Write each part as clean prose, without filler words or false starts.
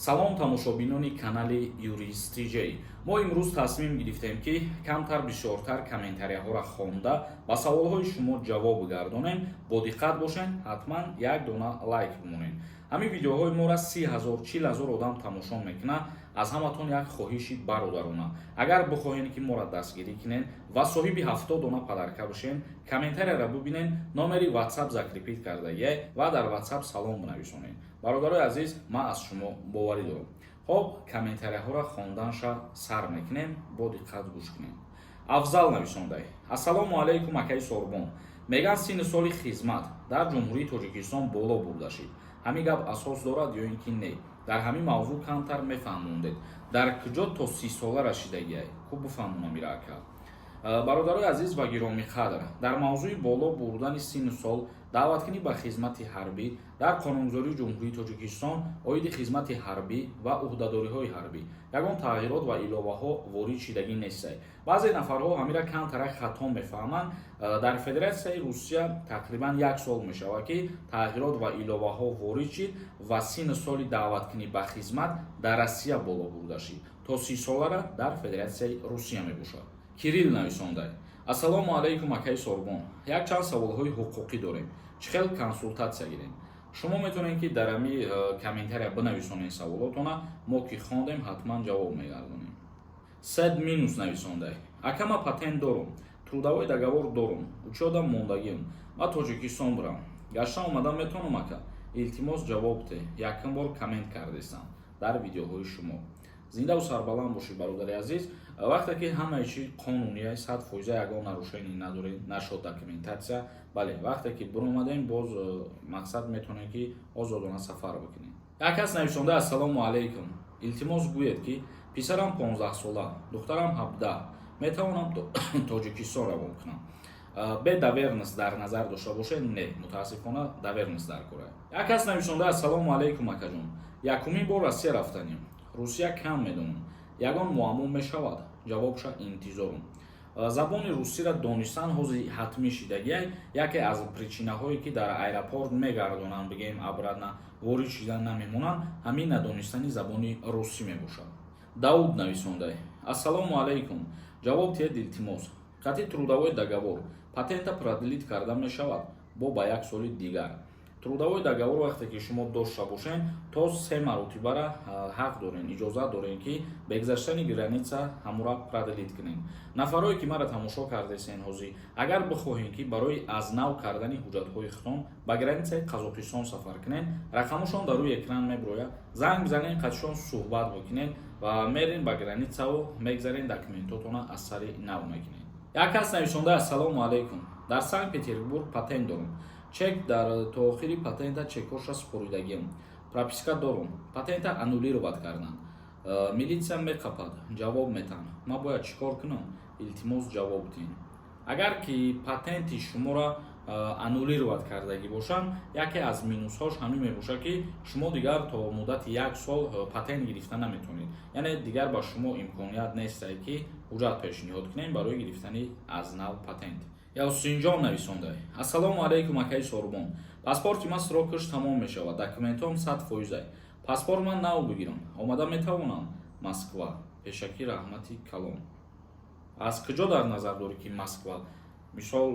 салом тамошобинони канали юристиҷей. Мо имрӯз тасмим гирифтем ки камтар бисёртар комментарияҳоро хонда ба саволҳои шумо ҷавоб гардонем. Бо диққат бошен, ҳатман як дона лайк бимонед. ҳамин видеоҳои моро 30,000-40,000 одам тамошо мекунад. аз ҳаматон як хоҳиши бародарона, агар бихоҳед ки моро дастгирӣ кунед ва соҳиби 70 дона падарка бошед, комментарияро бубинед, номери WhatsApp закрепит кардагие ва дар WhatsApp салом бинависонед. бародарои азиз, ман аз шумо боварӣ дорам. хоб, комментарияҳоро хонданша сар мекунем, бо диққат гӯш кунед. афзал нависондай: ассалому алайкум акаи Сорбон. меган синни соли хизмат дар ҷумҳурии Тоҷикистон боло бурдашид. ҳамин гап асос дорад ё ин ки не? дар ҳамин мавзӯъ камтар мефаҳмондед. дар куҷо то 30 сола расидагиай? Хуб бифаҳмонам ира ака. бародарои азиз ва гиромӣ қадр, дар мавзӯи боло бурдани синни сол даъваткунӣ ба хизмати ҳарбӣ дар қонунгузории ҷумҳурии Тоҷикистон оиди хизмати ҳарбӣ ва уҳдадориҳои ҳарбӣ ягон тағйирот ва иловаҳо ворид шидагӣ нестай. баъзе нафарҳо ҳамира камтарак хато мефаҳманд. дар Федератсияи Русия тақрибан 1 сол мешавад ки тағйирот ва иловаҳо ворид шид ва синни соли даъваткунӣ ба хизмат дар Россия боло бурда шид. то 30 солара дар Федератсияи Русия мебошад. Кирилл нависондай: ассалому алайкум акаи Сорбон. як чанд саволҳои ҳуқуқӣ дорем. чӣ хел консултатсия гирем? шумо метавонед ки дар ҳами комментария бинависонед саволотона, мо ки хондем ҳатман ҷавоб мегардонем. Сед минус нависондай: ака ман патент дорам, трудовой договор дорам, учётам мондагиам, ман Тоҷикистон бурам, гаштан омадан метавонам ака? илтимос ҷавоб де, якин бор коммент кардестам дар видеоҳои шумо. зиндаву сарбаланд бошед бародари азиз. вақте ки ҳамаи чи қонуния 100% ягон нарушение надоред, нашуд документатсия, бале вақте ки биромадем боз мақсад метавонем ки озодона сафар бикунем. як кас нависонда: ассалому алайкум, илтимос гӯед ки писарам 15 сола, духтарам 17, метавонам Тоҷикистон равон кунам. бе доверенность дар назар дошта бошед? Не, мутаассифона доверенность дар кора. як кас нависонда: ассалому алайкум акаҷон, якумин бор Россия рафтанем, Русия кам медонам, ягон муаммо мешавад? ҷавобша интизорум. забони русиро донистан ҳозир ҳатмӣ шидагиай яке аз причинаҳое ки дар аэропорт мегардонанд, бигем обратно ворид шида намемонанд, ҳамин надонистани забони русӣ мебошад. Дауд нависондай: ассалому алайкум, ҷавоб диҳед илтимос. қатъи трудовой договор патента продлит карда мешавад бо ба як соли дигар. трудовой договор вақте ки шумо дошта бошед, то 3 маротибара ҳақ доред, иҷозат доред ки бегзаштани граница ҳамура продлит кунед. нафарое ки маро тамошо кардесен ҳозир, агар бихоҳед ки барои аз нав кардани ҳуҷҷатҳои худтон ба границаи Қазоқистон сафар кунед, рақамашон дар рӯи экран мебирояд, занг бизанед, қатишон суҳбат бикунед ва мерен ба границао мегзаред, документотона аз сари нав мекунед. як кас нависонда: ассалому алайкум, дар Санкт Петербург патент дорам, чек дар то охири патента чекоша споридагиам, прописка дорам, патента аннулировать карданд, милитсия меқапад, ҷавоб метаҳам, ман бояд чӣ кор кунам? илтимос ҷавоб диҳед. агар ки патенти шуморо аннулировать кардагӣ бошанд, яке аз минусҳош ҳамин мебошад ки шумо дигар то муддати 1 сол патент гирифта наметавонед, яъне дигар ба шумо имконият нестае ки ҳуҷҷат пешниҳод кунед барои гирифтани аз нав патент. Явсинҷон нависондай: ассалому алайкум акаи Сорбон, паспорти ман срокаш тамом мешавад, документом 100%. паспорт ман нав бигирам, омада метавонам Москва? пешакӣ раҳмати калон. аз куҷо дар назар дорӣ ки Москва? мисол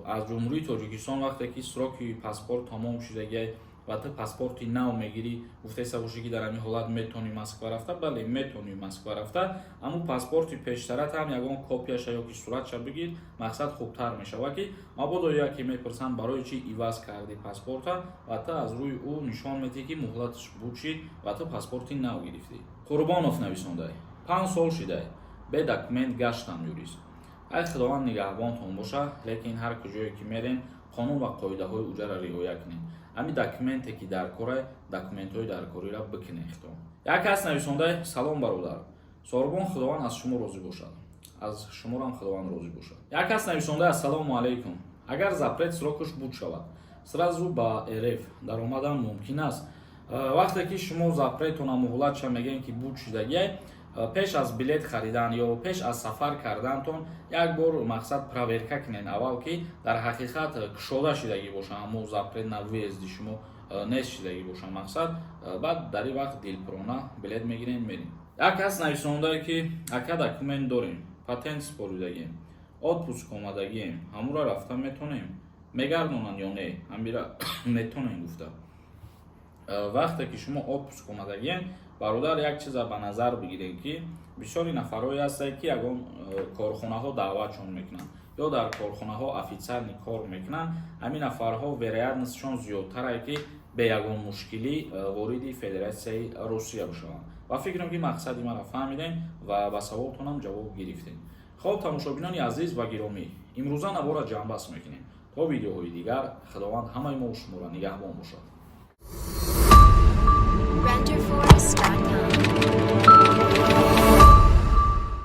аз ҷумҳурии Тоҷикистон вақте ки сроки паспорт тамом шудагиай ва ту паспорти нав мегирӣ, гуфтеса бошӣ ки дар ҳамин ҳолат метавонӣ Москва рафта? бале, метавонӣ Москва рафта, аммо паспорти пештарат ҳам ягон копияша ёки суратша бигир, мақсад хубтар мешавад ки мабодо яке мепурсанд барои чӣ иваз карди паспорта ва ту аз рӯи ӯ нишон медиҳӣ ки муҳлатш буд шид ва ту паспорти нав гирифтӣ. Қурбонов нависондай: 5 сол шидай, бе документ гаштам юрист. ай худованд нигаҳбонтон боша, лекин ҳар куҷое ки мерен қонун ва қоидаҳои уҷаро риоя кунед. ҳамин документе ки дар корай, документҳои даркориро бикунехтон. як кас нависондай: салом бародар, Сорбон, худованд аз шумо розӣ бошад. аз шуморам худованд розӣ бошад. як кас нависондай: ассалому алайкум, агар запрет срокаш буд шавад, сразу ба РФ даромадан мумкин аст? вақте ки шумо запретона муҳлатша мегӯед ки буд шудагиай, пеш аз билет харидан ё пеш аз сафар кардантон як бор мақсад проверка кунед аввал ки дар ҳақиқат кушода шидагӣ боша ҳамон запрет на выезди шумо нест чизе ки боша мақсад. Баъд дар ин вақт дилпурона билет мегирем мерем. Як кас нависондае ки ака документ дорем, патент споридагием, отпуск омадагием, ҳамура рафта метонем, мегардонанд ё не, ҳамира метонем гуфта. вақте ки шумо отпуск омадагием, бародар як чиза ба назар бигирем ки бисёри нафарҳое ҳастанд ки ягон корхонаҳо даъватшон мекунанд ё дар корхонаҳо офитсиални кор мекунанд. ҳамин нафарҳо вероятностшон зиёдтарае ки бе ягон мушкилӣ вориди федератсияи русия бишаванд. ва фикрам ки мақсади маро фаҳмидем ва ба саволтонам ҷавоб гирифтем. хоб тамошобинони азиз ва гиромӣ, имрӯза навора ҷамъбаст мекунем. то видеоҳои дигар, худованд ҳамаи мо шуморо нигаҳбон бошад. Renderforest.com